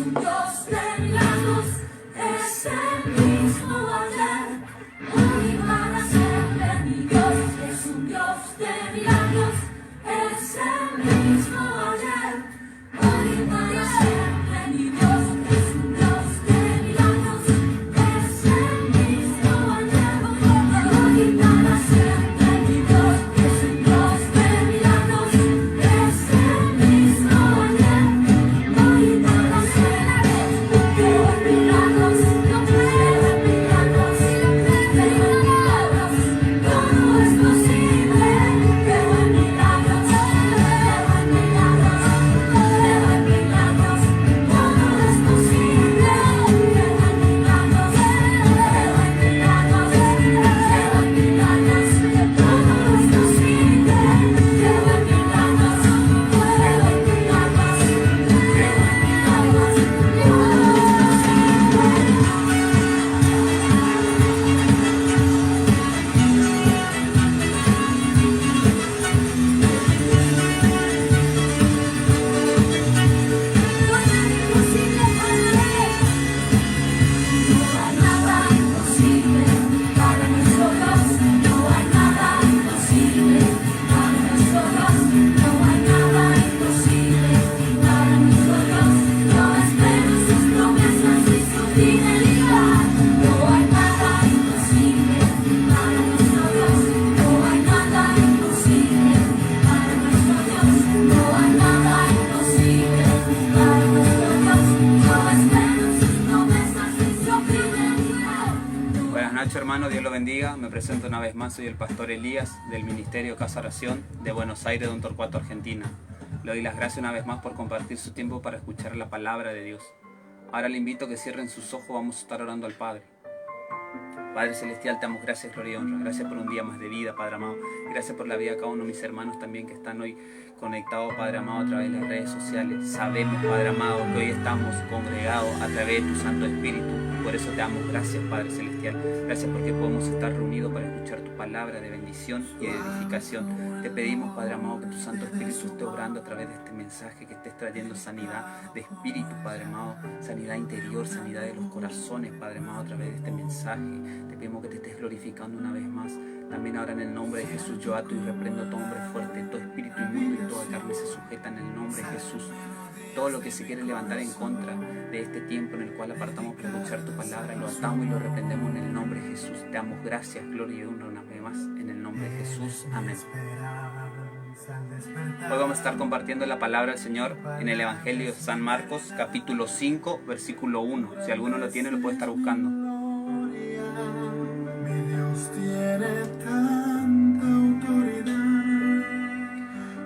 un Dios de milagros, es el mismo ayer, hoy y para siempre. Mi Dios es un Dios de milagros, es el mismo ayer, hoy y para siempre. Mi Dios es un Dios de milagros, es el mismo ayer, hoy y para siempre. Mi Dios es un Dios de milagros, es el mismo ayer, hoy y para siempre. Creo en milagros, no creo en milagros, creo en milagros, todo es posible. Creo en milagros, creo en milagros, creo en milagros, todo es posible. Creo en milagros, creo en milagros, creo en milagros, todo es posible. Creo en milagros, creo en milagros, creo en milagros, no hay nada imposible para nuestro Dios, no hay nada imposible para nuestro Dios, no hay nada imposible para nuestro Dios. Yo espero sus promesas y su fidelidad. No hay nada imposible para nuestro Dios, no hay nada imposible para nuestro Dios, no hay nada imposible para nuestro Dios. Yo espero sus promesas y su fidelidad. Buenas noches, hermano, Dios lo bendiga. Me presento una vez más, soy el pastor Elías del Ministerio Casa Oración de Buenos Aires, Don Torcuato, Argentina. Le doy las gracias una vez más por compartir su tiempo para escuchar la palabra de Dios. Ahora le invito a que cierren sus ojos, vamos a estar orando al Padre. Padre Celestial, te damos gracias, gloria y honra. Gracias por un día más de vida, Padre amado. Gracias por la vida de cada uno de mis hermanos también que están hoy conectados, Padre amado, a través de las redes sociales. Sabemos, Padre amado, que hoy estamos congregados a través de tu Santo Espíritu. Por eso te damos gracias, Padre Celestial. Gracias porque podemos estar reunidos para escuchar tu palabra de bendición y de edificación. Te pedimos, Padre amado, que tu Santo Espíritu esté obrando a través de este mensaje, que estés trayendo sanidad de espíritu, Padre amado, sanidad interior, sanidad de los corazones, Padre amado, a través de este mensaje. Te pedimos que te estés glorificando una vez más. También ahora en el nombre de Jesús yo ato y reprendo a todo hombre fuerte, todo espíritu inmundo y toda carne se sujeta en el nombre de Jesús. Todo lo que se quiere levantar en contra de este tiempo en el cual apartamos para escuchar tu palabra, lo atamos y lo reprendemos en el nombre de Jesús. Te damos gracias, gloria y honra una vez más en el nombre de Jesús. Amén. Hoy vamos a estar compartiendo la palabra del Señor en el Evangelio de San Marcos, capítulo 5, versículo 1. Si alguno lo tiene, lo puede estar buscando. Mi Dios tiene tanta autoridad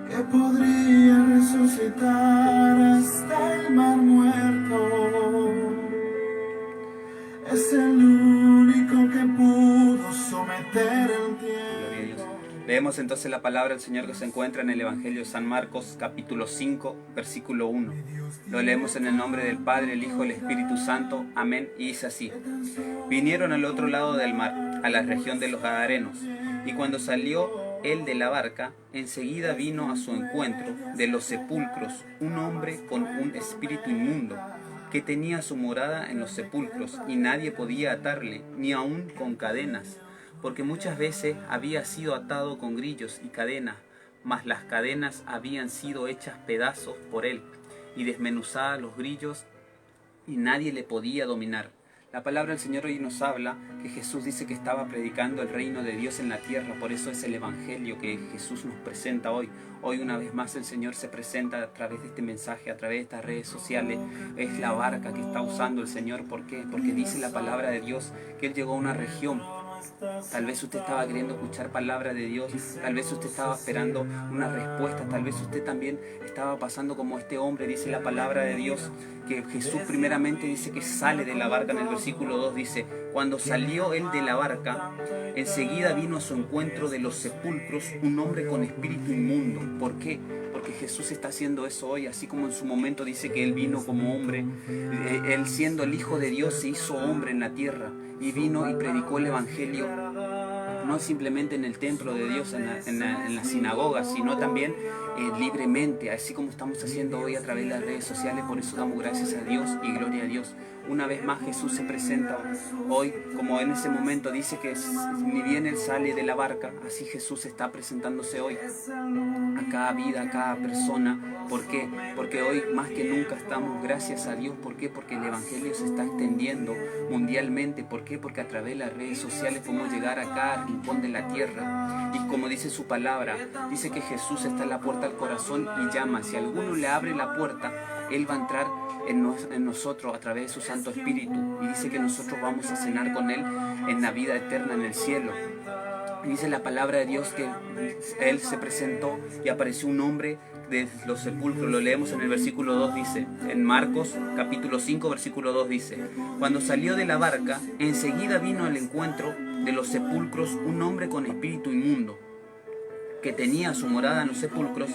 que podría resucitar hasta el mar muerto. Es el único que pudo someter el Gloria a Dios. tiempo. Leemos entonces la palabra del Señor que se encuentra en el Evangelio de San Marcos, capítulo 5, versículo 1. Lo leemos en el nombre del Padre, el Hijo y el Espíritu Santo. Amén. Y dice así: Vinieron al otro lado del mar, a la región de los Gadarenos, y cuando salió él de la barca, enseguida vino a su encuentro de los sepulcros un hombre con un espíritu inmundo, que tenía su morada en los sepulcros, y nadie podía atarle, ni aun con cadenas, porque muchas veces había sido atado con grillos y cadenas, mas las cadenas habían sido hechas pedazos por él, y desmenuzadas los grillos, y nadie le podía dominar. La palabra del Señor hoy nos habla que Jesús dice que estaba predicando el reino de Dios en la tierra. Por eso es el Evangelio que Jesús nos presenta hoy. Hoy una vez más el Señor se presenta a través de este mensaje, a través de estas redes sociales. Es la barca que está usando el Señor. ¿Por qué? Porque dice la palabra de Dios que Él llegó a una región. Tal vez usted estaba queriendo escuchar palabra de Dios, tal vez usted estaba esperando una respuesta, tal vez usted también estaba pasando como este hombre. Dice la palabra de Dios que Jesús primeramente dice que sale de la barca. En el versículo 2 dice: cuando salió él de la barca, enseguida vino a su encuentro de los sepulcros un hombre con espíritu inmundo. ¿Por qué? Porque Jesús está haciendo eso hoy, así como en su momento dice que Él vino como hombre. Él, siendo el Hijo de Dios, se hizo hombre en la tierra y vino y predicó el Evangelio, no simplemente en el templo de Dios, en la sinagoga, sino también libremente, así como estamos haciendo hoy a través de las redes sociales. Por eso damos gracias a Dios y gloria a Dios. Una vez más Jesús se presenta hoy, como en ese momento dice que ni bien Él sale de la barca, así Jesús está presentándose hoy a cada vida, a cada persona. ¿Por qué? Porque hoy más que nunca estamos, gracias a Dios. ¿Por qué? Porque el Evangelio se está extendiendo mundialmente. ¿Por qué? Porque a través de las redes sociales podemos llegar a cada rincón de la tierra. Y como dice su palabra, dice que Jesús está en la puerta del corazón y llama. Si alguno le abre la puerta, Él va a entrar en nosotros a través de su Santo Espíritu. Y dice que nosotros vamos a cenar con Él en la vida eterna, en el cielo. Dice la palabra de Dios que Él se presentó y apareció un hombre de los sepulcros. Lo leemos en el versículo 2, dice, en Marcos capítulo 5, versículo 2 dice: cuando salió de la barca, enseguida vino al encuentro de los sepulcros un hombre con espíritu inmundo, que tenía su morada en los sepulcros,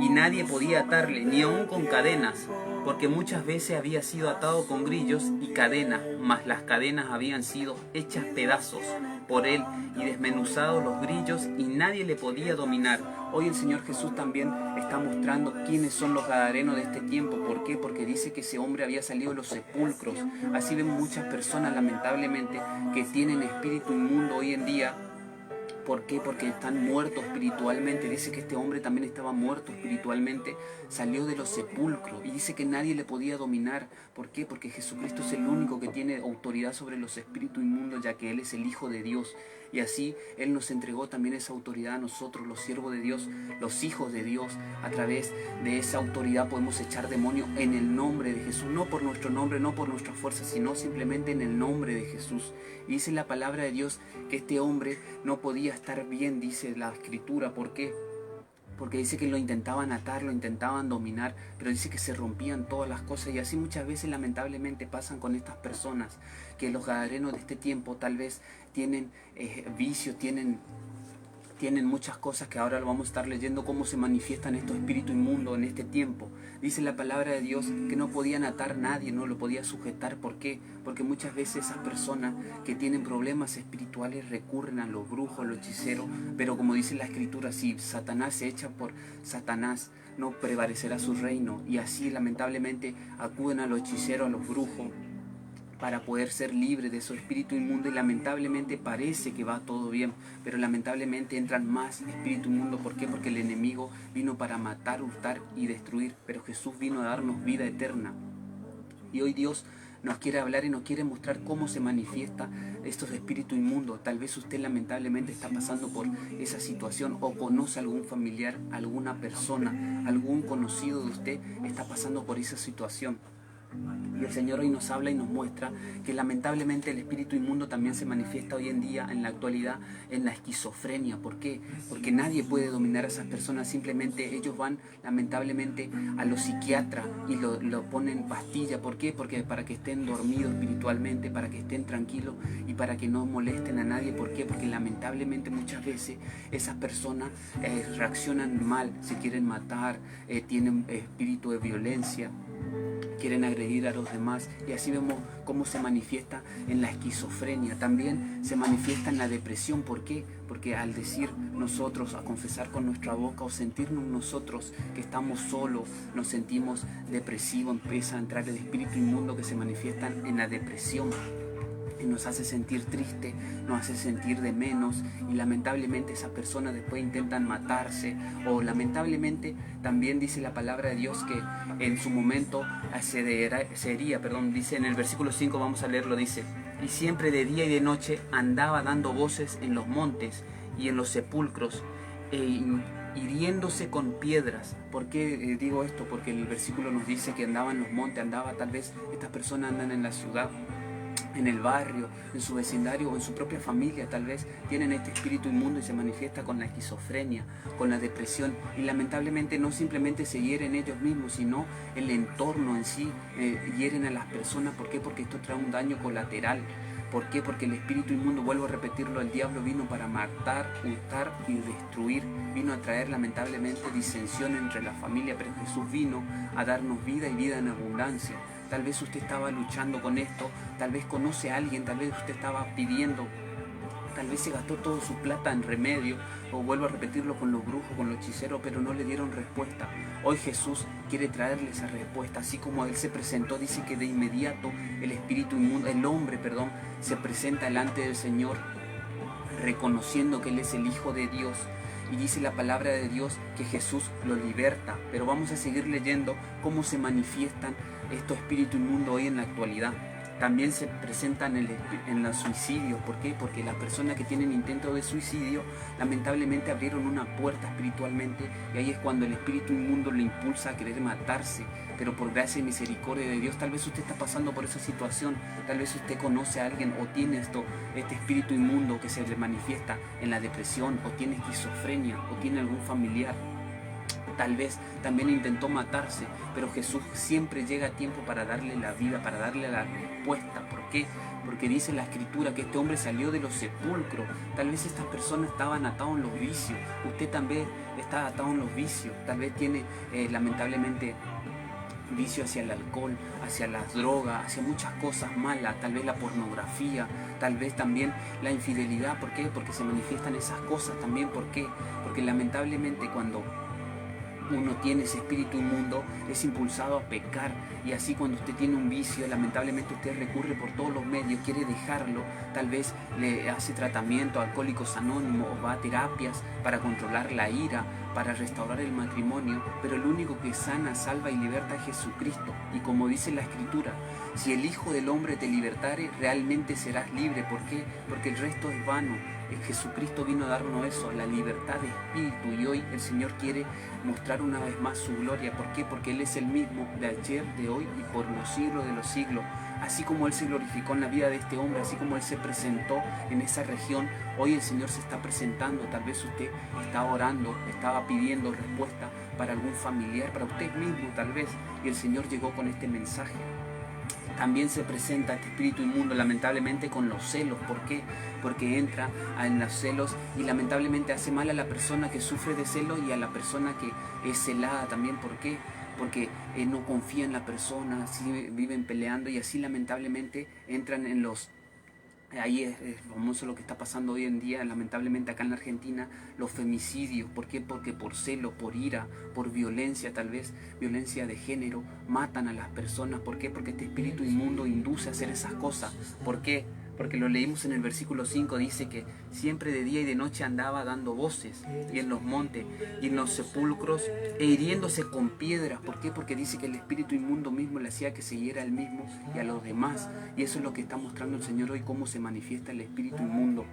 y nadie podía atarle, ni aun con cadenas, porque muchas veces había sido atado con grillos y cadenas, mas las cadenas habían sido hechas pedazos por él y desmenuzados los grillos, y nadie le podía dominar. Hoy el Señor Jesús también está mostrando quiénes son los gadarenos de este tiempo. ¿Por qué? Porque dice que ese hombre había salido de los sepulcros. Así vemos muchas personas, lamentablemente, que tienen espíritu inmundo hoy en día. ¿Por qué? Porque están muertos espiritualmente. Dice que este hombre también estaba muerto espiritualmente, salió de los sepulcros y dice que nadie le podía dominar. ¿Por qué? Porque Jesucristo es el único que tiene autoridad sobre los espíritus inmundos, ya que Él es el Hijo de Dios. Y así Él nos entregó también esa autoridad a nosotros, los siervos de Dios, los hijos de Dios. A través de esa autoridad podemos echar demonios en el nombre de Jesús, no por nuestro nombre, no por nuestra fuerza, sino simplemente en el nombre de Jesús. Y dice la palabra de Dios que este hombre no podía estar bien, dice la Escritura. ¿Por qué? Porque dice que lo intentaban atar, lo intentaban dominar, pero dice que se rompían todas las cosas. Y así muchas veces lamentablemente pasan con estas personas, que los gadarenos de este tiempo tal vez tienen vicios, tienen muchas cosas que ahora lo vamos a estar leyendo, cómo se manifiestan estos espíritus inmundos en este tiempo. Dice la palabra de Dios que no podían atar a nadie, no lo podía sujetar. ¿Por qué? Porque muchas veces esas personas que tienen problemas espirituales recurren a los brujos, a los hechiceros, pero como dice la Escritura, si Satanás se echa por Satanás, no prevalecerá su reino. Y así lamentablemente acuden a los hechiceros, a los brujos, para poder ser libre de su espíritu inmundo. Y lamentablemente parece que va todo bien, pero lamentablemente entran más espíritu inmundo. ¿Por qué? Porque el enemigo vino para matar, hurtar y destruir, pero Jesús vino a darnos vida eterna. Y hoy Dios nos quiere hablar y nos quiere mostrar cómo se manifiesta estos espíritus inmundos. Tal vez usted lamentablemente está pasando por esa situación, o conoce a algún familiar, alguna persona, algún conocido de usted está pasando por esa situación. Y el Señor hoy nos habla y nos muestra que lamentablemente el espíritu inmundo también se manifiesta hoy en día, en la actualidad, en la esquizofrenia. ¿Por qué? Porque nadie puede dominar a esas personas. Simplemente ellos van lamentablemente a los psiquiatras y lo ponen pastilla. ¿Por qué? Porque para que estén dormidos espiritualmente, para que estén tranquilos y para que no molesten a nadie. ¿Por qué? Porque lamentablemente muchas veces esas personas reaccionan mal, se quieren matar, tienen espíritu de violencia, quieren agredir a los demás. Y así vemos cómo se manifiesta en la esquizofrenia. También se manifiesta en la depresión. ¿Por qué? Porque al decir nosotros, a confesar con nuestra boca, o sentirnos nosotros que estamos solos, nos sentimos depresivos, empieza a entrar el espíritu inmundo que se manifiesta en la depresión. Y nos hace sentir triste, nos hace sentir de menos, y lamentablemente esas personas después intentan matarse, o lamentablemente también dice la palabra de Dios que en su momento sería, dice en el versículo 5, vamos a leerlo, dice: y siempre de día y de noche andaba dando voces en los montes y en los sepulcros, hiriéndose con piedras. ¿Por qué digo esto? Porque el versículo nos dice que andaba en los montes, tal vez estas personas andan en la ciudad, en el barrio, en su vecindario o en su propia familia. Tal vez tienen este espíritu inmundo y se manifiesta con la esquizofrenia, con la depresión, y lamentablemente no simplemente se hieren ellos mismos, sino el entorno en sí, hieren a las personas. ¿Por qué? Porque esto trae un daño colateral. ¿Por qué? Porque el espíritu inmundo, vuelvo a repetirlo, el diablo vino para matar, hurtar y destruir. Vino a traer lamentablemente disensión entre la familia, pero Jesús vino a darnos vida y vida en abundancia. Tal vez usted estaba luchando con esto, tal vez conoce a alguien, tal vez usted estaba pidiendo Tal vez se gastó toda su plata en remedio, o vuelvo a repetirlo, con los brujos, con los hechiceros, pero no le dieron respuesta. Hoy Jesús quiere traerle esa respuesta. Así como Él se presentó, dice que de inmediato el hombre, se presenta delante del Señor, reconociendo que Él es el Hijo de Dios. Y dice la palabra de Dios que Jesús lo liberta. Pero vamos a seguir leyendo cómo se manifiestan estos espíritus inmundos hoy en la actualidad. También se presentan en los suicidios. ¿Por qué? Porque las personas que tienen intento de suicidio lamentablemente abrieron una puerta espiritualmente, y ahí es cuando el espíritu inmundo le impulsa a querer matarse. Pero por gracia y misericordia de Dios, tal vez usted está pasando por esa situación, tal vez usted conoce a alguien o tiene este espíritu inmundo que se le manifiesta en la depresión, o tiene esquizofrenia, o tiene algún familiar. Tal vez también intentó matarse, pero Jesús siempre llega a tiempo para darle la vida, para darle la respuesta. ¿Por qué? Porque dice la Escritura que este hombre salió de los sepulcros. Tal vez estas personas estaban atados en los vicios. Usted también está atado en los vicios. Tal vez tiene lamentablemente vicio hacia el alcohol, hacia las drogas, hacia muchas cosas malas, tal vez la pornografía, tal vez también la infidelidad. ¿Por qué? Porque se manifiestan esas cosas también. ¿Por qué? Porque lamentablemente cuando uno tiene ese espíritu inmundo, es impulsado a pecar, y así cuando usted tiene un vicio, lamentablemente usted recurre por todos los medios, quiere dejarlo, tal vez le hace tratamiento, Alcohólicos Anónimos, o va a terapias para controlar la ira, para restaurar el matrimonio, pero el único que sana, salva y liberta es Jesucristo. Y como dice la Escritura, si el Hijo del Hombre te libertare, realmente serás libre. ¿Por qué? Porque el resto es vano. Jesucristo vino a darnos eso, la libertad de espíritu, y hoy el Señor quiere mostrar una vez más su gloria. ¿Por qué? Porque Él es el mismo de ayer, de hoy y por los siglos de los siglos. Así como Él se glorificó en la vida de este hombre, así como Él se presentó en esa región, hoy el Señor se está presentando. Tal vez usted estaba orando, estaba pidiendo respuesta para algún familiar, para usted mismo tal vez, y el Señor llegó con este mensaje. También se presenta este espíritu inmundo lamentablemente con los celos. ¿Por qué? Porque entra en los celos y lamentablemente hace mal a la persona que sufre de celos y a la persona que es celada también. ¿Por qué? Porque no confía en la persona, así viven peleando, y así lamentablemente entran en los... Ahí es famoso lo que está pasando hoy en día, lamentablemente acá en la Argentina, los femicidios. ¿Por qué? Porque por celo, por ira, por violencia, tal vez violencia de género, matan a las personas. ¿Por qué? Porque este espíritu inmundo induce a hacer esas cosas. ¿Por qué? Porque lo leímos en el versículo 5, dice que siempre de día y de noche andaba dando voces, y en los montes y en los sepulcros, e hiriéndose con piedras. ¿Por qué? Porque dice que el espíritu inmundo mismo le hacía que se hiera a él mismo y a los demás. Y eso es lo que está mostrando el Señor hoy, cómo se manifiesta el espíritu inmundo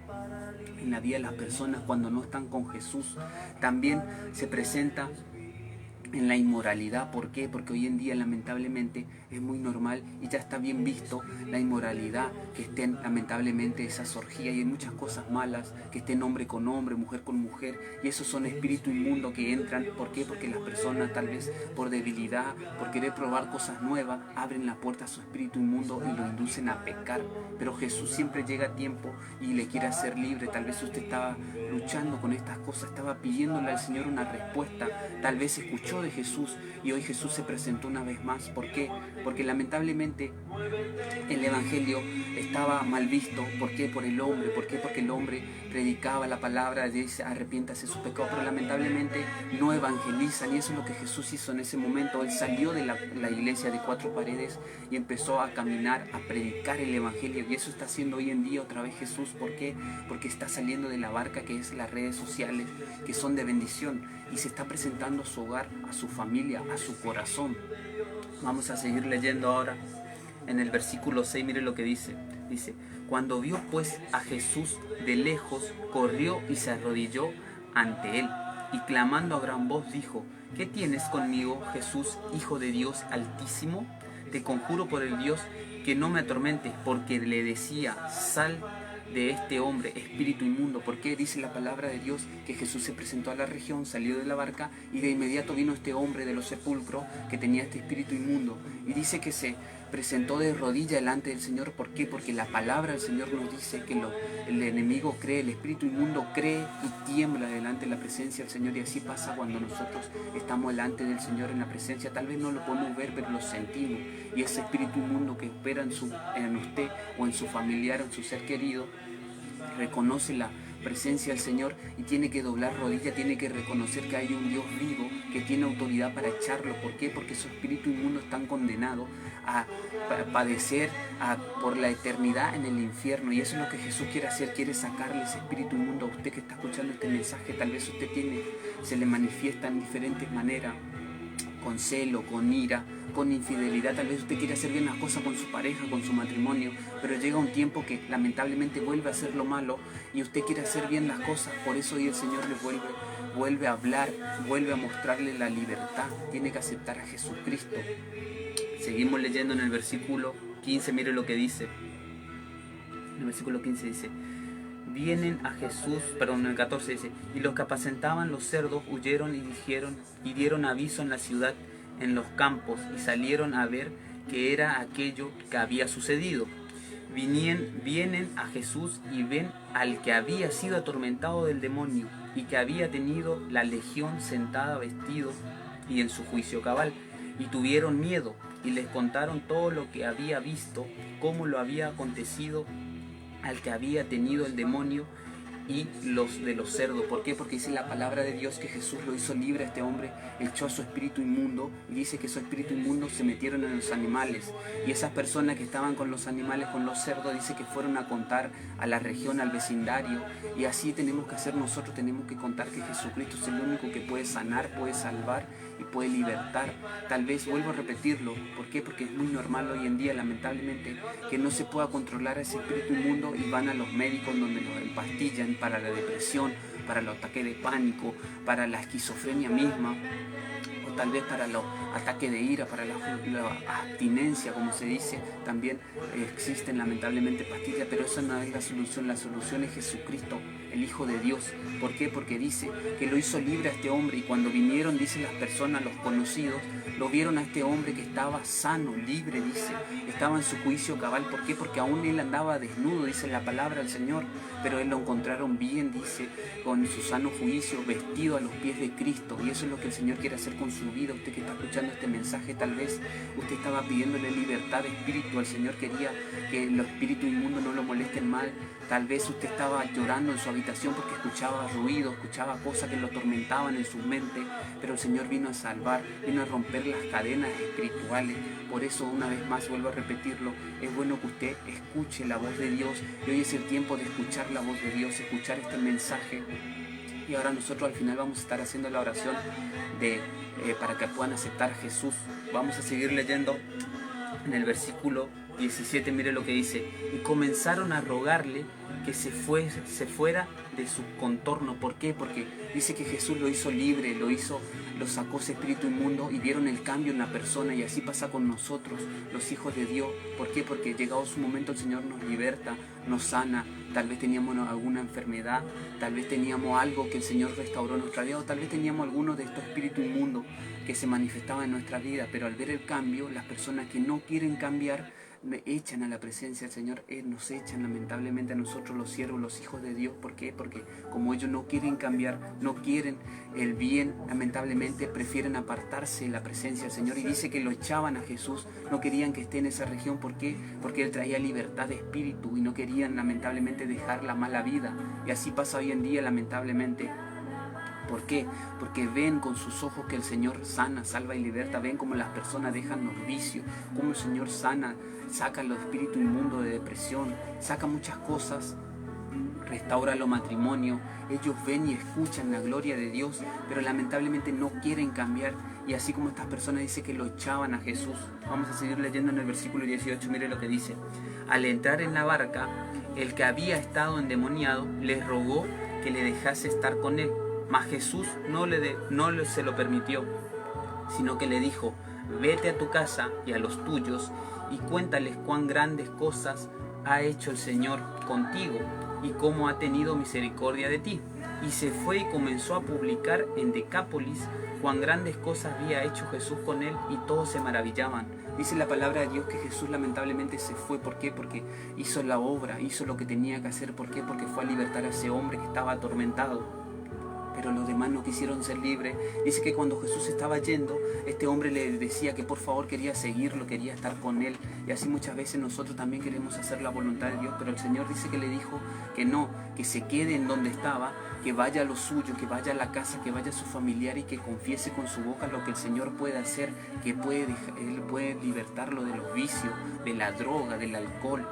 en la vida de las personas cuando no están con Jesús. También se presenta en la inmoralidad. ¿Por qué? Porque hoy en día lamentablemente es muy normal y ya está bien visto la inmoralidad, que estén lamentablemente esas orgías, y hay muchas cosas malas, que estén hombre con hombre, mujer con mujer, y esos son espíritus inmundos que entran. ¿Por qué? Porque las personas tal vez por debilidad, por querer probar cosas nuevas, abren la puerta a su espíritu inmundo y lo inducen a pecar. Pero Jesús siempre llega a tiempo y le quiere hacer libre. Tal vez usted estaba luchando con estas cosas, estaba pidiéndole al Señor una respuesta, tal vez escuchó de Jesús y hoy Jesús se presentó una vez más. ¿Por qué? Porque lamentablemente el Evangelio estaba mal visto. ¿Por qué? Por el hombre. ¿Por qué? Porque el hombre predicaba la palabra, dice arrepiéntase de sus pecados, pero lamentablemente no evangelizan, y eso es lo que Jesús hizo en ese momento. Él salió de la iglesia de cuatro paredes y empezó a caminar, a predicar el Evangelio, y eso está haciendo hoy en día otra vez Jesús. ¿Por qué? Porque está saliendo de la barca que es las redes sociales, que son de bendición, y se está presentando a su hogar, a su familia, a su corazón. Vamos a seguir leyendo ahora en el versículo 6, mire lo que dice. Dice, cuando vio pues a Jesús de lejos, corrió y se arrodilló ante él, y clamando a gran voz dijo, ¿qué tienes conmigo, Jesús, Hijo de Dios Altísimo? Te conjuro por el Dios que no me atormentes, porque le decía, sal de este hombre, espíritu inmundo. ¿Por qué? Dice la palabra de Dios que Jesús se presentó a la región, salió de la barca, y de inmediato vino este hombre de los sepulcros que tenía este espíritu inmundo, y dice que se presentó de rodilla delante del Señor. ¿Por qué? Porque la palabra del Señor nos dice que el enemigo cree, el espíritu inmundo cree y tiembla delante de la presencia del Señor, y así pasa cuando nosotros estamos delante del Señor en la presencia. Tal vez no lo podemos ver, pero lo sentimos, y ese espíritu inmundo que opera en usted o en su familiar o en su ser querido, reconoce la presencia del Señor y tiene que doblar rodilla, tiene que reconocer que hay un Dios vivo que tiene autoridad para echarlo. ¿Por qué? Porque su espíritu inmundo están condenados a padecer por la eternidad en el infierno, y eso es lo que Jesús quiere hacer. Quiere sacarle ese espíritu inmundo a usted que está escuchando este mensaje. Tal vez usted se le manifiesta en diferentes maneras, con celo, con ira, con infidelidad. Tal vez usted quiere hacer bien las cosas con su pareja, con su matrimonio, pero llega un tiempo que lamentablemente vuelve a hacer lo malo y usted quiere hacer bien las cosas. Por eso hoy el Señor le vuelve a hablar, vuelve a mostrarle la libertad. Tiene que aceptar a Jesucristo. Seguimos leyendo en el versículo 15, mire lo que dice. En el versículo 15 dice: vienen a Jesús, en el 14 dice: y los que apacentaban los cerdos huyeron y dieron aviso en la ciudad, en los campos, y salieron a ver qué era aquello que había sucedido. Vienen a Jesús y ven al que había sido atormentado del demonio y que había tenido la legión sentada, vestido y en su juicio cabal, y tuvieron miedo y les contaron todo lo que había visto, cómo lo había acontecido al que había tenido el demonio y los de los cerdos. ¿Por qué? Porque dice la palabra de Dios que Jesús lo hizo libre a este hombre, echó a su espíritu inmundo, y dice que su espíritu inmundo se metieron en los animales, y esas personas que estaban con los animales, con los cerdos, dice que fueron a contar a la región, al vecindario, y así tenemos que hacer nosotros. Tenemos que contar que Jesucristo es el único que puede sanar, puede salvar y puede libertar. Tal vez vuelvo a repetirlo. ¿Por qué? Porque es muy normal hoy en día, lamentablemente, que no se pueda controlar ese espíritu inmundo y van a los médicos donde los empastillan para la depresión, para el ataque de pánico, para la esquizofrenia misma, o tal vez para los ataques de ira, para la abstinencia, como se dice. También existen lamentablemente pastillas, pero esa no es la solución. La solución es Jesucristo, el Hijo de Dios. ¿Por qué? Porque dice que lo hizo libre a este hombre, y cuando vinieron, dicen las personas, los conocidos, lo vieron a este hombre que estaba sano, libre, dice, estaba en su juicio cabal. ¿Por qué? Porque aún él andaba desnudo, dice la palabra del Señor, pero él lo encontraron bien, dice, con su sano juicio, vestido a los pies de Cristo. Y eso es lo que el Señor quiere hacer con su vida. Usted que está escuchando este mensaje, tal vez usted estaba pidiéndole libertad de espíritu. El Señor quería que los espíritus inmundos no lo molesten mal. Tal vez usted estaba llorando en su habitación porque escuchaba ruido, escuchaba cosas que lo atormentaban en su mente, pero el Señor vino a salvar, vino a romper las cadenas espirituales. Por eso, una vez más, vuelvo a repetirlo, es bueno que usted escuche la voz de Dios, y hoy es el tiempo de escuchar la voz de Dios, escuchar este mensaje. Y ahora nosotros al final vamos a estar haciendo la oración para que puedan aceptar a Jesús. Vamos a seguir leyendo en el versículo 17, mire lo que dice: y comenzaron a rogarle que se fuera de su contorno. ¿Por qué? Porque dice que Jesús lo hizo libre, lo sacó ese espíritu inmundo, y vieron el cambio en la persona. Y así pasa con nosotros, los hijos de Dios. ¿Por qué? Porque llegado su momento el Señor nos liberta, nos sana. Tal vez teníamos alguna enfermedad, tal vez teníamos algo que el Señor restauró en nuestra vida, o tal vez teníamos alguno de estos espíritus inmundos que se manifestaban en nuestra vida. Pero al ver el cambio, las personas que no quieren cambiar echan a la presencia del Señor, nos echan lamentablemente a nosotros, los siervos, los hijos de Dios. ¿Por qué? Porque como ellos no quieren cambiar, no quieren el bien, lamentablemente prefieren apartarse de la presencia del Señor. Y dice que lo echaban a Jesús, no querían que esté en esa región. ¿Por qué? Porque Él traía libertad de espíritu y no querían lamentablemente dejar la mala vida. Y así pasa hoy en día, lamentablemente. ¿Por qué? Porque ven con sus ojos que el Señor sana, salva y liberta. Ven cómo las personas dejan los vicios, cómo el Señor sana, saca los espíritus inmundos de depresión, saca muchas cosas, restaura los matrimonios. Ellos ven y escuchan la gloria de Dios, pero lamentablemente no quieren cambiar. Y así como estas personas, dice que lo echaban a Jesús. Vamos a seguir leyendo en el versículo 18, mire lo que dice: al entrar en la barca, el que había estado endemoniado les rogó que le dejase estar con él. Mas Jesús no se lo permitió, sino que le dijo: vete a tu casa y a los tuyos y cuéntales cuán grandes cosas ha hecho el Señor contigo y cómo ha tenido misericordia de ti. Y se fue y comenzó a publicar en Decápolis cuán grandes cosas había hecho Jesús con él, y todos se maravillaban. Dice la palabra de Dios que Jesús lamentablemente se fue. ¿Por qué? Porque hizo la obra, hizo lo que tenía que hacer. ¿Por qué? Porque fue a libertar a ese hombre que estaba atormentado. pero los demás no quisieron ser libres. Dice que cuando Jesús estaba yendo, este hombre le decía que por favor quería seguirlo, quería estar con él. Y así muchas veces nosotros también queremos hacer la voluntad de Dios, pero el Señor dice que le dijo que no, que se quede en donde estaba, que vaya a lo suyo, que vaya a la casa, que vaya a su familiar y que confiese con su boca lo que el Señor puede hacer, que Él puede libertarlo de los vicios, de la droga, del alcohol,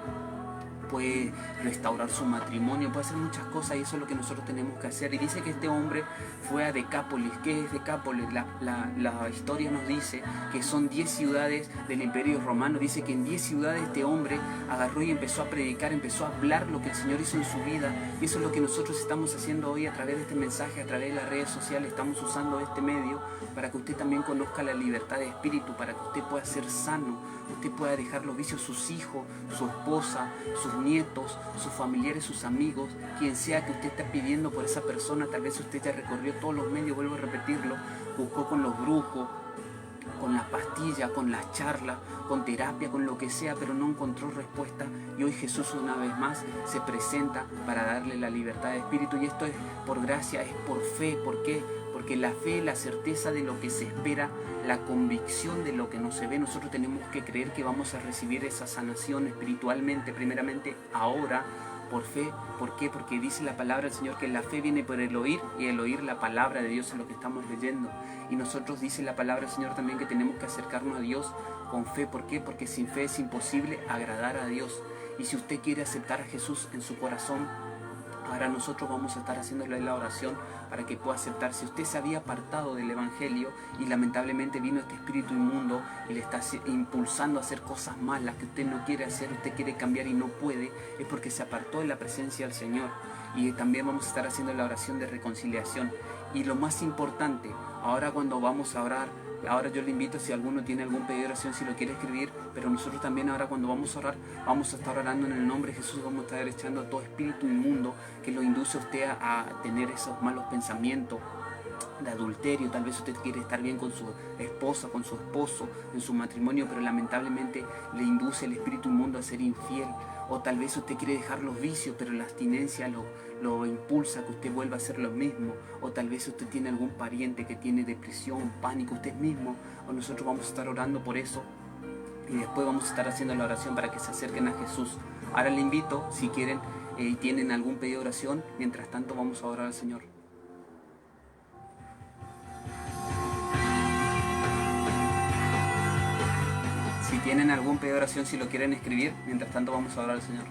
puede restaurar su matrimonio, puede hacer muchas cosas, y eso es lo que nosotros tenemos que hacer. Y dice que este hombre fue a Decápolis. ¿Qué es Decápolis? La historia nos dice que son 10 ciudades del Imperio Romano. Dice que en 10 ciudades este hombre agarró y empezó a predicar, empezó a hablar lo que el Señor hizo en su vida, y eso es lo que nosotros estamos haciendo hoy a través de este mensaje, a través de las redes sociales. Estamos usando este medio para que usted también conozca la libertad de espíritu, para que usted pueda ser sano, usted pueda dejar los vicios, sus hijos, su esposa, sus nietos, sus familiares, sus amigos, quien sea que usted está pidiendo por esa persona. Tal vez usted ya recorrió todos los medios, vuelvo a repetirlo, buscó con los brujos, con las pastillas, con las charlas, con terapia, con lo que sea, pero no encontró respuesta. Y hoy Jesús una vez más se presenta para darle la libertad de espíritu, y esto es por gracia, es por fe. ¿Por qué? Porque la fe es la certeza de lo que se espera, la convicción de lo que no se ve. Nosotros tenemos que creer que vamos a recibir esa sanación espiritualmente, primeramente ahora, por fe. ¿Por qué? Porque dice la palabra del Señor que la fe viene por el oír, y el oír la palabra de Dios es lo que estamos leyendo. Y nosotros dice la palabra del Señor también que tenemos que acercarnos a Dios con fe. ¿Por qué? Porque sin fe es imposible agradar a Dios. Y si usted quiere aceptar a Jesús en su corazón, ahora nosotros vamos a estar haciéndole la oración para que pueda aceptar. Si usted se había apartado del Evangelio y lamentablemente vino este espíritu inmundo y le está impulsando a hacer cosas malas que usted no quiere hacer, usted quiere cambiar y no puede, es porque se apartó de la presencia del Señor. Y también vamos a estar haciendo la oración de reconciliación. Y lo más importante, ahora cuando vamos a orar, ahora yo le invito, si alguno tiene algún pedido de oración, si lo quiere escribir, pero nosotros también ahora cuando vamos a orar, vamos a estar orando en el nombre de Jesús. Vamos a estar echando todo espíritu inmundo que lo induce a usted a tener esos malos pensamientos de adulterio. Tal vez usted quiere estar bien con su esposa, con su esposo, en su matrimonio, pero lamentablemente le induce el espíritu inmundo a ser infiel. O tal vez usted quiere dejar los vicios, pero la abstinencia lo impulsa a que usted vuelva a hacer lo mismo. O tal vez usted tiene algún pariente que tiene depresión, pánico, usted mismo. O nosotros vamos a estar orando por eso. Y después vamos a estar haciendo la oración para que se acerquen a Jesús. Ahora le invito, si quieren y tienen algún pedido de oración, mientras tanto vamos a orar al Señor. Si tienen algún pedido de oración, si lo quieren escribir, mientras tanto vamos a orar al Señor.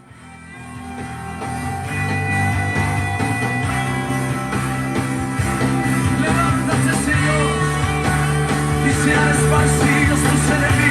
Levántate, Señor, y sean esparcidos tus enemigos.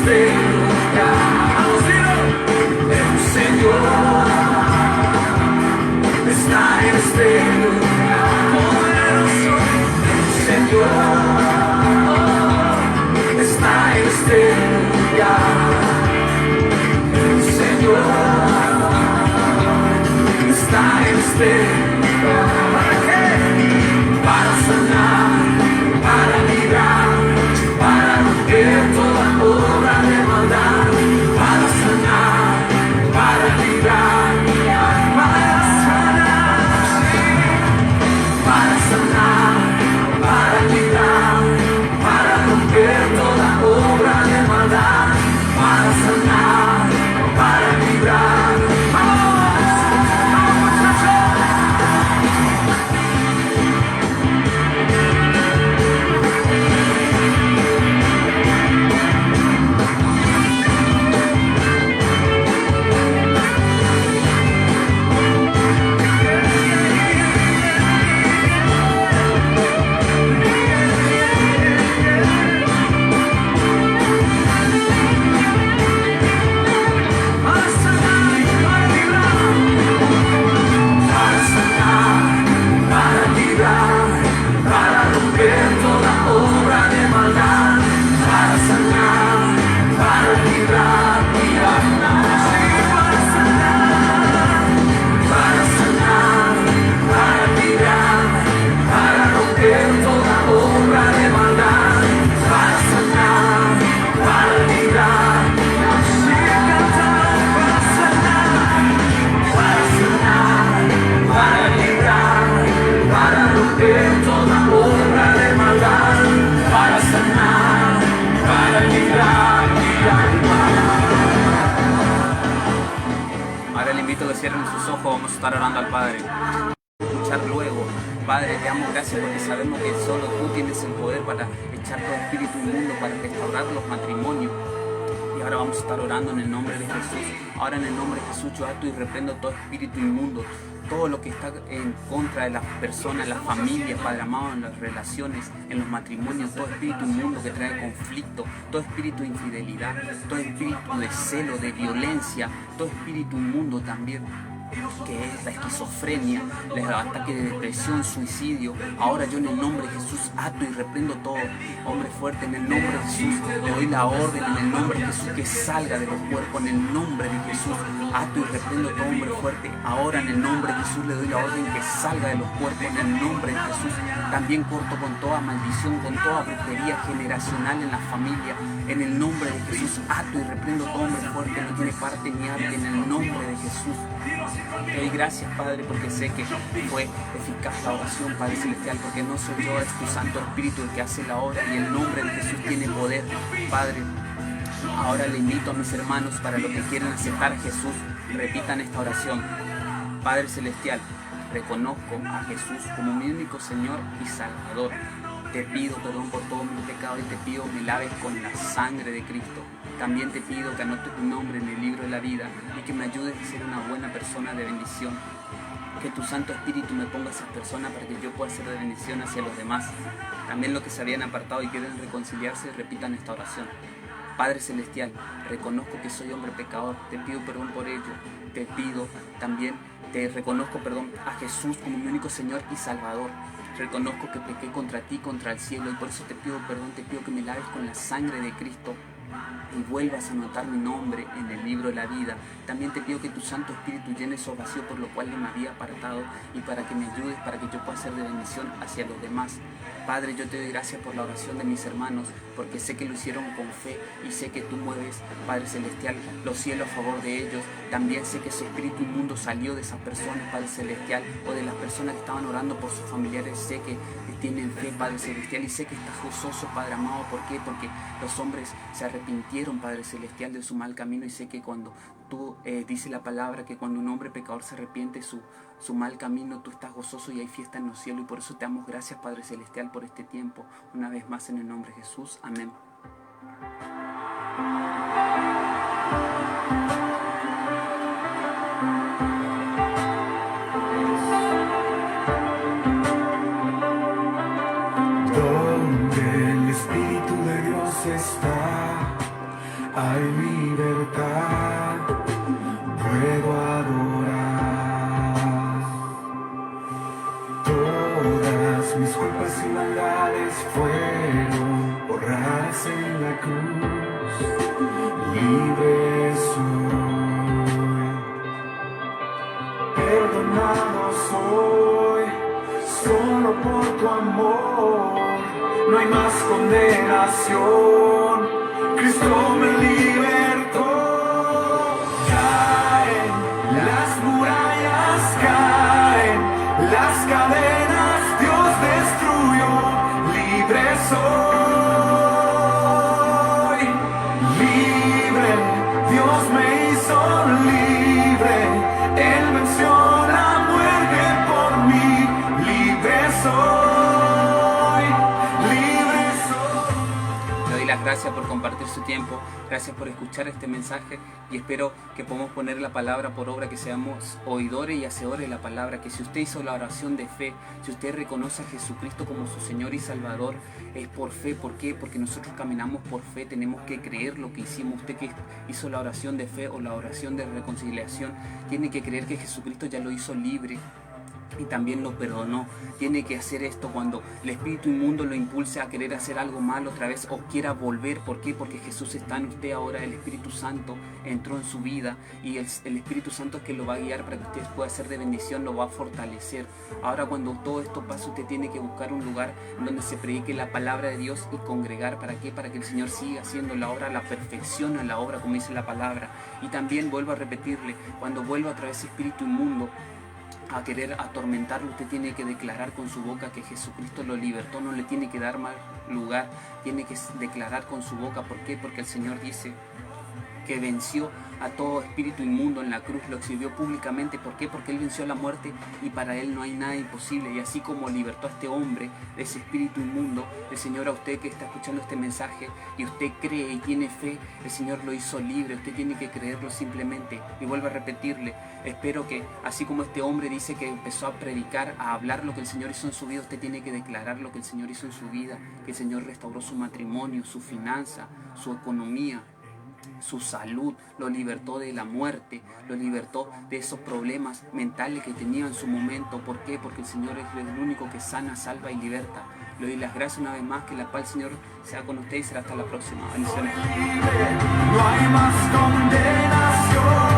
Stay romper toda obra de maldad, para sanar, para librar mi alma. Ahora le invito a que cierren sus ojos, vamos a estar orando al Padre. Escuchar luego, Padre, te damos gracias porque sabemos que solo tú tienes el poder para echar todo espíritu inmundo, para restaurar los matrimonios. Y ahora vamos a estar orando en el nombre de Jesús. Ahora en el nombre de Jesús yo ato y reprendo todo espíritu inmundo, todo lo que está en contra de las personas, las familias, Padre amado, en las relaciones, en los matrimonios, todo espíritu inmundo que trae conflicto, todo espíritu de infidelidad, todo espíritu de celo, de violencia, todo espíritu inmundo también, que es la esquizofrenia, los ataques de depresión, suicidio. Ahora yo en el nombre de Jesús ato y reprendo todo hombre fuerte, en el nombre de Jesús le doy la orden en el nombre de Jesús que salga de los cuerpos, en el nombre de Jesús ato y reprendo todo hombre fuerte. Ahora en el nombre de Jesús le doy la orden que salga de los cuerpos, en el nombre de Jesús. También corto con toda maldición, con toda brujería generacional en la familia, en el nombre de Jesús ato y reprendo todo hombre fuerte, no tiene parte ni arte, en el nombre de Jesús. Te doy gracias, Padre, porque sé que fue eficaz la oración, Padre Celestial, porque no soy yo, es tu Santo Espíritu el que hace la obra y el nombre de Jesús tiene poder, Padre. Ahora le invito a mis hermanos, para los que quieren aceptar a Jesús, repitan esta oración. Padre Celestial, reconozco a Jesús como mi único Señor y Salvador. Te pido perdón por todos mis pecados y te pido me laves con la sangre de Cristo. También te pido que anotes tu nombre en el libro de la vida y que me ayudes a ser una buena persona de bendición. Que tu Santo Espíritu me ponga a esas personas para que yo pueda ser de bendición hacia los demás. También los que se habían apartado y quieren reconciliarse, repitan esta oración. Padre Celestial, reconozco que soy hombre pecador, te pido perdón por ello. Te pido también, reconozco a Jesús como mi único Señor y Salvador. Reconozco que pequé contra ti, contra el cielo, y por eso te pido perdón, te pido que me laves con la sangre de Cristo y vuelvas a anotar mi nombre en el libro de la vida. También te pido que tu Santo Espíritu llene esos vacíos por los cuales me había apartado y para que me ayudes, para que yo pueda ser de bendición hacia los demás. Padre, yo te doy gracias por la oración de mis hermanos, porque sé que lo hicieron con fe y sé que tú mueves, Padre Celestial, los cielos a favor de ellos. También sé que ese espíritu inmundo salió de esas personas, Padre Celestial, o de las personas que estaban orando por sus familiares. Sé que tienen fe, Padre Celestial, y sé que estás gozoso, Padre amado. ¿Por qué? Porque los hombres se arrepintieron, Padre Celestial, de su mal camino, y sé que cuando tú dice la palabra que cuando un hombre pecador se arrepiente su mal camino, tú estás gozoso y hay fiesta en los cielos, y por eso te damos gracias, Padre Celestial, por este tiempo. Una vez más en el nombre de Jesús. Amén. Donde el Espíritu de Dios está, hay libertad, puedo adorar. Todas mis culpas y maldades fueron borradas en la cruz, libre soy, perdonado soy, solo por tu amor. No hay más condenación, Cristo me libertó. Caen las murallas, caen las cadenas, Dios destruyó, libre soy, libre, Dios me hizo libre, Él venció la muerte por mí, libre soy. Gracias por compartir su tiempo, gracias por escuchar este mensaje y espero que podamos poner la palabra por obra, que seamos oidores y hacedores de la palabra, que si usted hizo la oración de fe, si usted reconoce a Jesucristo como su Señor y Salvador, es por fe. ¿Por qué? Porque nosotros caminamos por fe, tenemos que creer lo que hicimos. Usted que hizo la oración de fe o la oración de reconciliación, tiene que creer que Jesucristo ya lo hizo libre y también lo perdonó. Tiene que hacer esto cuando el espíritu inmundo lo impulse a querer hacer algo malo otra vez o quiera volver. ¿Por qué? Porque Jesús está en usted ahora, el Espíritu Santo entró en su vida y el Espíritu Santo es que lo va a guiar para que usted pueda ser de bendición, lo va a fortalecer. Ahora cuando todo esto pasa, usted tiene que buscar un lugar donde se predique la palabra de Dios y congregar. ¿Para qué? Para que el Señor siga haciendo la obra, la perfección en la obra, como dice la palabra. Y también vuelvo a repetirle, cuando vuelva a través ese espíritu inmundo a querer atormentarlo, usted tiene que declarar con su boca que Jesucristo lo libertó, no le tiene que dar mal lugar, tiene que declarar con su boca. ¿Por qué? Porque el Señor dice que venció a todo espíritu inmundo en la cruz, lo exhibió públicamente. ¿Por qué? Porque Él venció a la muerte y para Él no hay nada imposible. Y así como libertó a este hombre de ese espíritu inmundo, el Señor a usted que está escuchando este mensaje y usted cree y tiene fe, el Señor lo hizo libre. Usted tiene que creerlo simplemente. Y vuelvo a repetirle, espero que así como este hombre dice que empezó a predicar, a hablar lo que el Señor hizo en su vida, usted tiene que declarar lo que el Señor hizo en su vida, que el Señor restauró su matrimonio, su finanza, su economía, su salud, lo libertó de la muerte, lo libertó de esos problemas mentales que tenía en su momento. ¿Por qué? Porque el Señor es el único que sana, salva y liberta. Le doy las gracias una vez más, que la paz del Señor sea con usted y será hasta la próxima. Bendiciones. No hay más condenación.